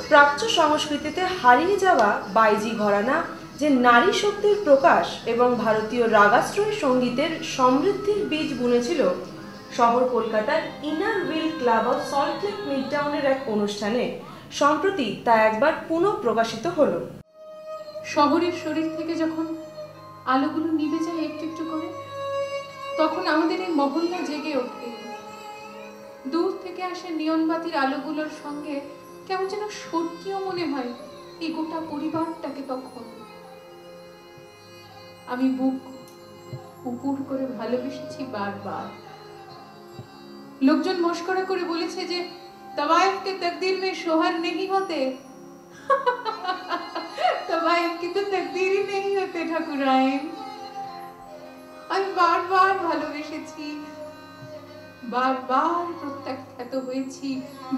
প্রাচ্য সংস্কৃতিতে হারিয়ে যাওয়া বাইজি ঘরানা যে নারী শক্তির প্রকাশ এবং ভারতীয় রাগাশ্রয়ী সঙ্গীতের সমৃদ্ধির বীজ বুনেছিল, শহর কলকাতার inner wheel club of Salt Lake মিডটাউনের এক অনুষ্ঠানে সম্প্রতি তা একবার পুনঃ প্রকাশিত হলো। শহরের শরীর থেকে যখন আলোগুলো নিভে যায় একটু একটু করে, তখন আমাদের এই মহল্লা জেগে ওঠে। দূর থেকে আসে নিয়নবাতির আলোগুলোর সঙ্গে কেমন যেন স্বর্গীয় মনে হয় এই গোটা পরিবারটাকে। তখন আমি বুক উপুর করে ভালোবেসেছি বারবার। লোকজন মস্করা করে বলেছে যে तवाइफ के तकदीर में शोहर नहीं होते, तवाइफ की तो तकदीर ही नहीं होते ठाकुराइन। আমি বারবার ভালোবেসেছি, বারবার প্রত্যাখ্যাত হয়েছি,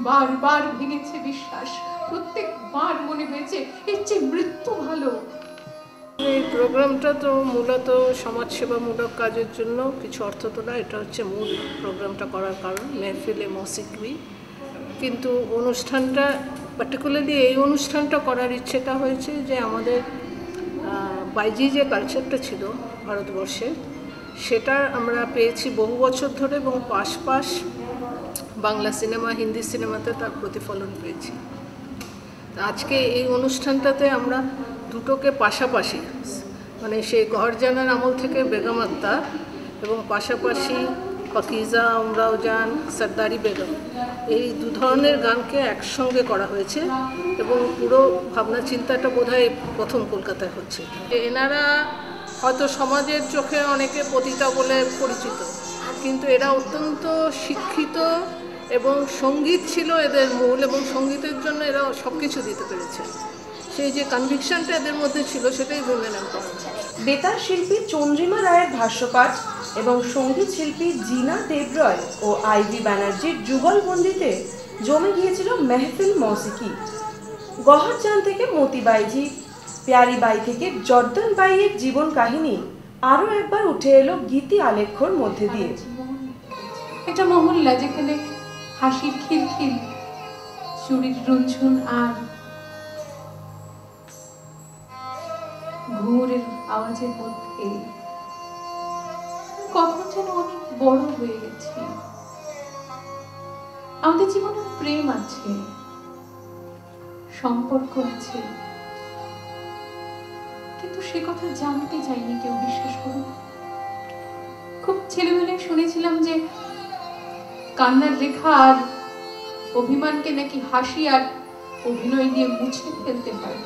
বারবার ভেঙেছে বিশ্বাস, প্রত্যেকবার মনে হয়েছে এর চেয়ে মৃত্যু ভালো। এই প্রোগ্রামটা তো মূলত সমাজসেবামূলক কাজের জন্য, কিছু অর্থ তোলা, এটা হচ্ছে মূল প্রোগ্রামটা করার কারণ, মেহফিলে মৌসিকি। কিন্তু অনুষ্ঠানটা পার্টিকুলারলি এই অনুষ্ঠানটা করার ইচ্ছেটা হয়েছে যে আমাদের বাইজি যে কালচারটা ছিল ভারতবর্ষে, সেটা আমরা পেয়েছি বহু বছর ধরে এবং পাশ বাংলা সিনেমা, হিন্দি সিনেমাতে তার প্রতিফলন পেয়েছি। আজকে এই অনুষ্ঠানটাতে আমরা দুটোকে পাশাপাশি, মানে সেই ঘরজানার আমল থেকে বেগম আক্তা এবং পাশাপাশি পাকিজা, আমরাও জান, সর্দারি বেগম, এই দু ধরনের গানকে একসঙ্গে করা হয়েছে এবং পুরো ভাবনা চিন্তাটা বোধহয় প্রথম কলকাতায় হচ্ছে। এনারা হয়তো সমাজের চোখে অনেকে পতিতা বলে পরিচিত, কিন্তু এরা অত্যন্ত শিক্ষিত এবং সঙ্গীত ছিল এদের মূল, এবং সঙ্গীতের জন্য এরা সব কিছু দিতে পেরেছে। সেই যে কনভিকশনটা এদের মধ্যে ছিল সেটাই উইমেন এম্পাওয়ারমেন্ট। বেতার শিল্পী চন্দ্রিমা রায়ের ভাষ্যপাঠ এবং সঙ্গীত শিল্পী জিনা দেবরয় ও আইভি ব্যানার্জির যুগলবন্দিতে জমে গিয়েছিল মেহফিল মৌসিকি। গহরজান থেকে মতি বাইজি, প্যারি বাই থেকে জর্দান বাইয়ের জীবন কাহিনী আরও একবার উঠে এলো গীতি আলেখ্যর মধ্যে দিয়ে। একটা মহল্লা যেখানে হাসির খিলখিল, চুরির রুনঝুন আর ঘুরের আওয়াজের মধ্যে কখন যেন অনেক বড় হয়ে গেছি। আমাদের জীবনে প্রেম আছে, সম্পর্ক আছে, কিন্তু সে কথা জানতে চাইনি কেউ, বিশ্বাস করুন। খুব ছেলেবেলায় শুনেছিলাম যে কান্নার রেখা আর অভিমানকে নাকি হাসি আর অভিনয় দিয়ে মুছে ফেলতে হয়।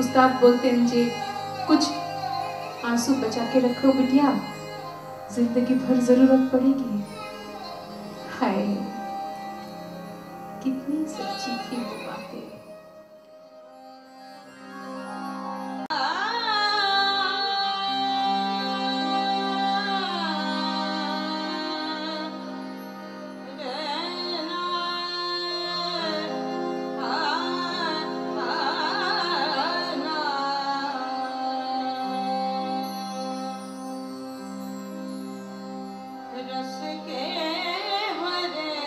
उस्ताद बोलते हैं जे कुछ आंसू बचा के रखो बिटिया, जिंदगी भर जरूरत पड़ेगी। हाय कितनी सच्ची थी वो बातें। रस के हरे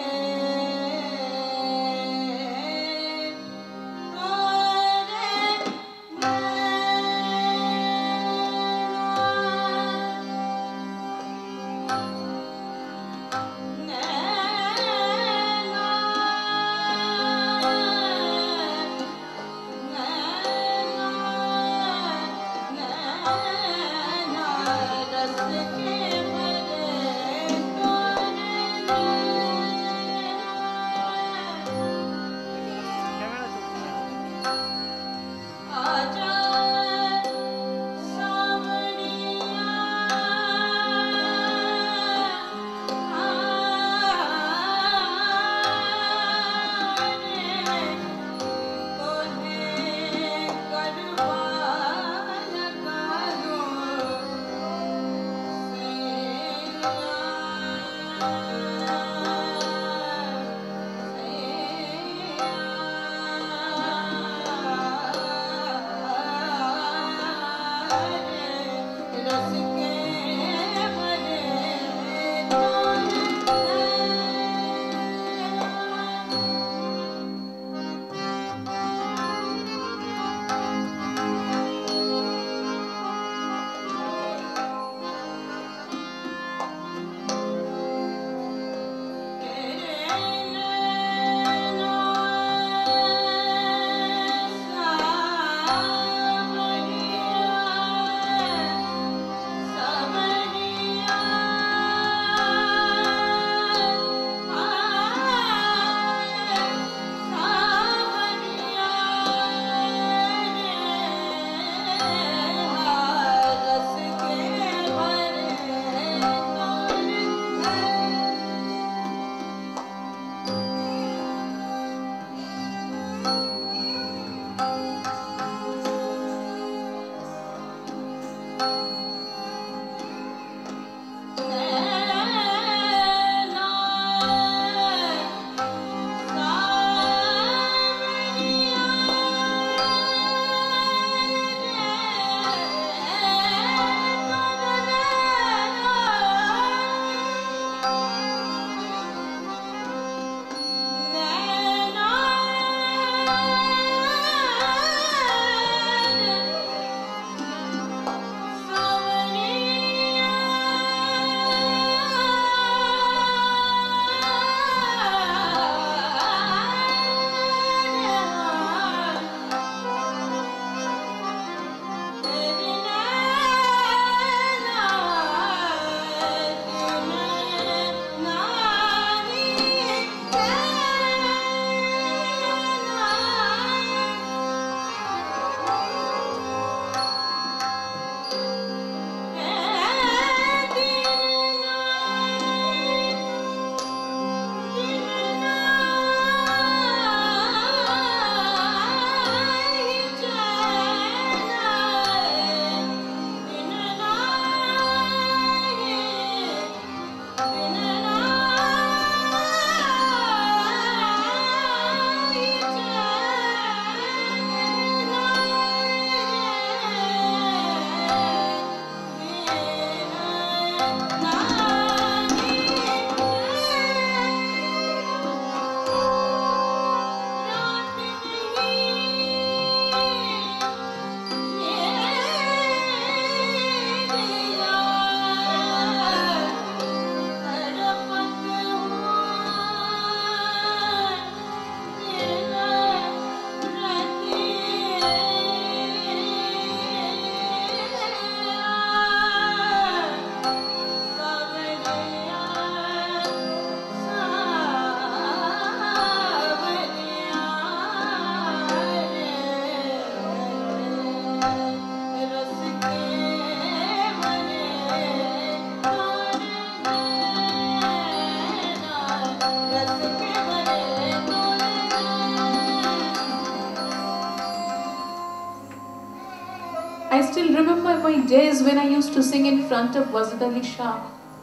my days when I used to sing in front of Wazid Ali Shah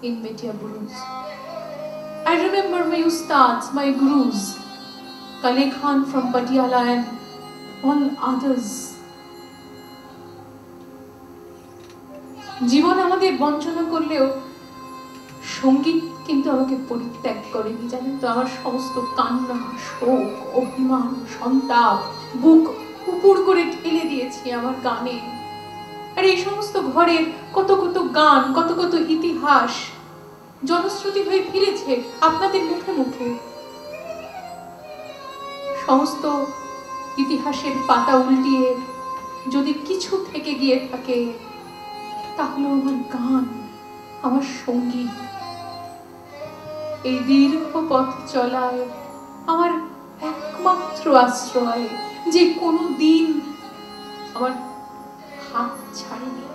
in Metia Buruz. I remember my ustads, my gurus, Kale Khan from Patiala and all others. জীবন আমাদের বঞ্চনা করলেও সঙ্গীত কিন্তু আমাকে পরিত্যাগ করেনি, জানেন তো। আমার সমস্ত কান্না, শোক, অভিমান, সন্তাপ বুক উপুড় করে ঠেলে দিয়েছি আমার গানে। আর এই সমস্ত ঘরের কত কত গান, কত কত ইতিহাস জনশ্রুতি হয়ে ফিরেছে আপনাদের মুখে মুখে। সমস্ত ইতিহাসের পাতা উল্টিয়ে যদি কিছু থেকে গিয়ে থাকে তাহলে আমার গান, আমার সঙ্গীত। এই দীর্ঘ পথ চলায় আমার একমাত্র আশ্রয়, যে কোনো দিন আমার হাত ছাড়েনি।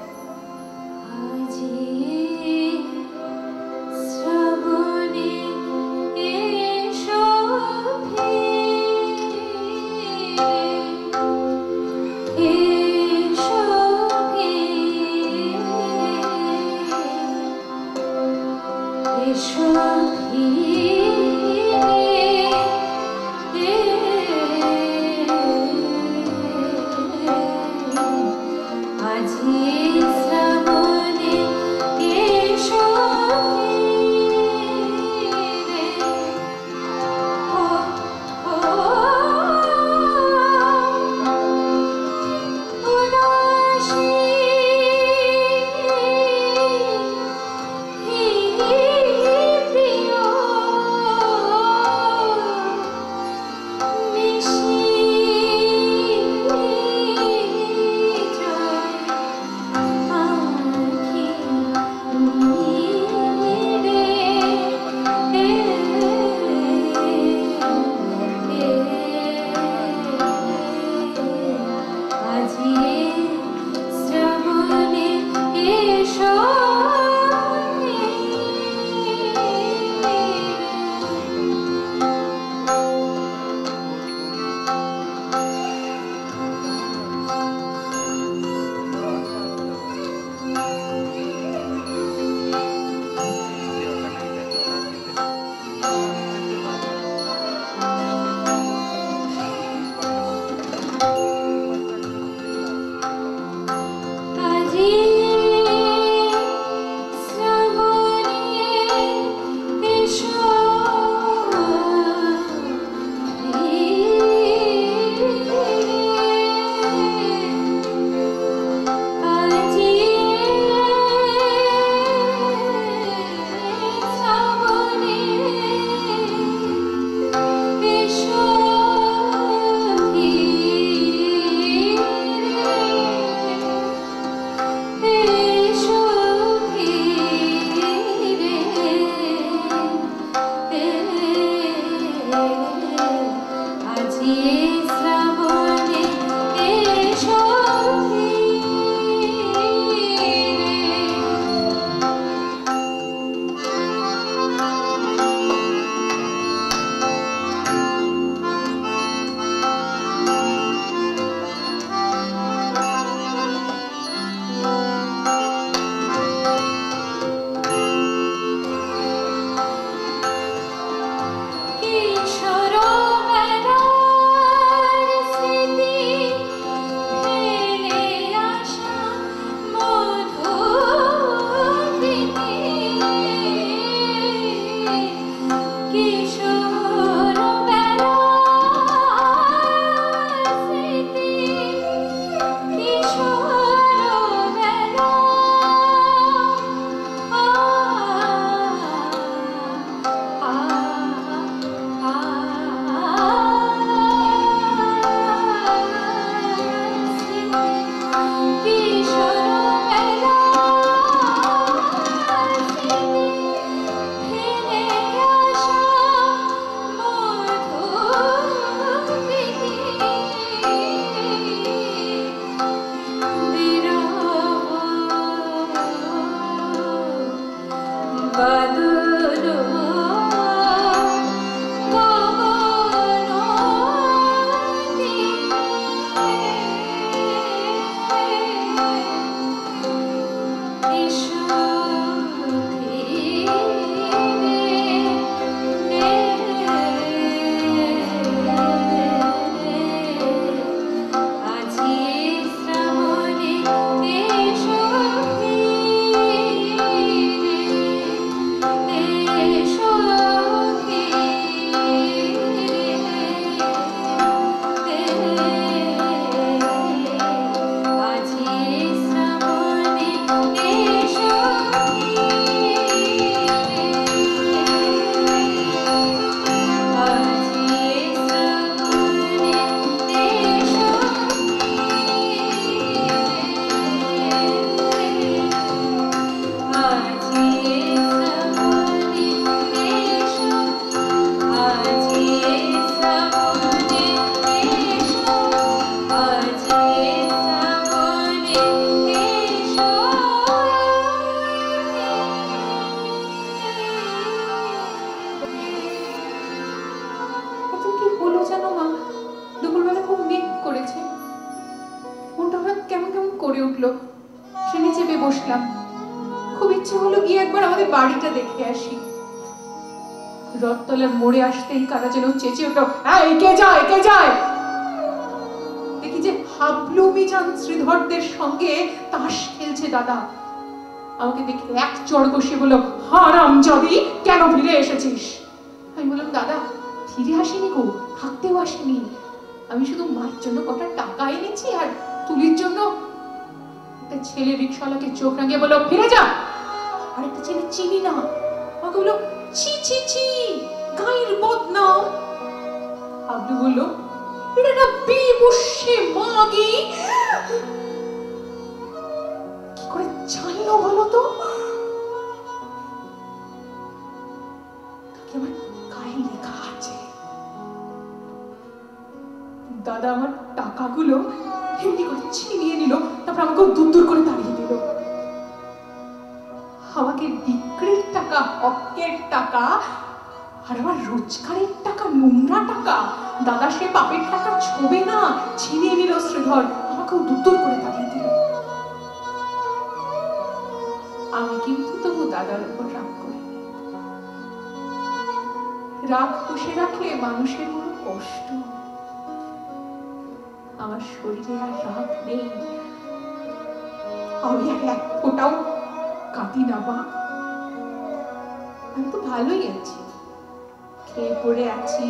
করে উঠলো। ট্রেনে চেপে বসলাম। খুব ইচ্ছে হলো গিয়ে একবার আমাদের বাড়িটা দেখে আসি। রথতলার মোড়ে আসতেই কারা যেন চেঁচিয়ে উঠলো, এই কে যায়, কে যায়? দেখি যে হাবলু মিজান শ্রীধরদের সঙ্গে তাস খেলছে দাদা। আমাকে দেখে এক চড় কষিয়ে বলল, হারামজাদি, কেন ফিরে এসেছিস? আমি বললাম, দাদা ফিরে আসিনি গো, থাকতেও আসিনি, আমি শুধু মায়ের জন্য কটা টাকা এনেছি আর তুলির জন্য। একটা ছেলে রিক্সাওয়ালাকে চোখ রাঙিয়ে বলল, ফিরে যা। আর একটা ছেলে চিনি না, আমাকে বলল, ছি ছি ছি, গায়ের বদনাম। হাবলু বলল, এটা একটা বেবুসে মাগি। কি করে জানলো বলো তো? তাকে আমার গায়ে লেখা আছে। দাদা আমার টাকাগুলো এমনি করে ছিনিয়ে নিল, তারপর আমাকে দূর করে তাড়িয়ে দিল। আমাকে বিক্রির টাকা, হকের টাকা, আর আমার রোজগারের টাকা, নোংরা টাকা, দাদা সে বাপের টাকা ছোবে না, ছিনিয়ে নিল শ্রীধর, আমাকে দূর করে তাড়িয়ে দিল। আমি কিন্তু তবু দাদার উপর রাগ করি। রাগ পুষে রাখলে মানুষের বড় কষ্ট। আমার শরীরে আর রাগ নেই, আমি আর এক ফোঁটাও কাঁদি না বা। আমি তো ভালোই আছি, খেয়ে পড়ে আছি।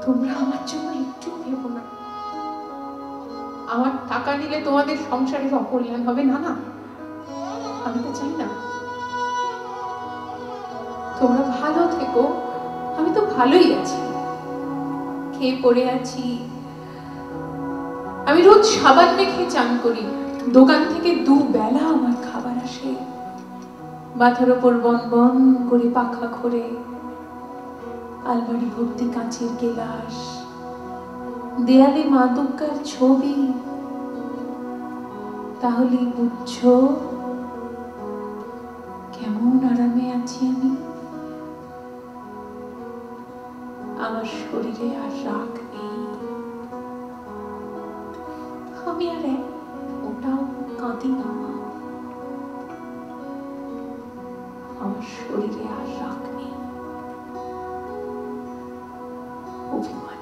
তোমরা আমার জন্য একটু ভেবো না। আমার টাকা নিলে তোমাদের সংসারের অকল্যাণ হবে না, না আমি তো চাই না। তোমরা ভালো থেকো, আমি তো ভালোই আছি, খেয়ে পড়ে আছি। আমি রোজ সাবান মেখে চান করি, দোকান থেকে দুবেলা আমার খাবার আসে। মাথার ওপর বন বন করে পাখা খোরে, আলমারি ভর্তি কাঁচের গেলাস, দেয়ালে মা দুর্গার ছবি। তাহলে বুঝছো কেমন আরামে আছি আমি। আমার শরীরে আর রাগ নেই, আমি আর ওটাও কাঁদি না। আমার শরীরে আর রাগ নেই, অভিমান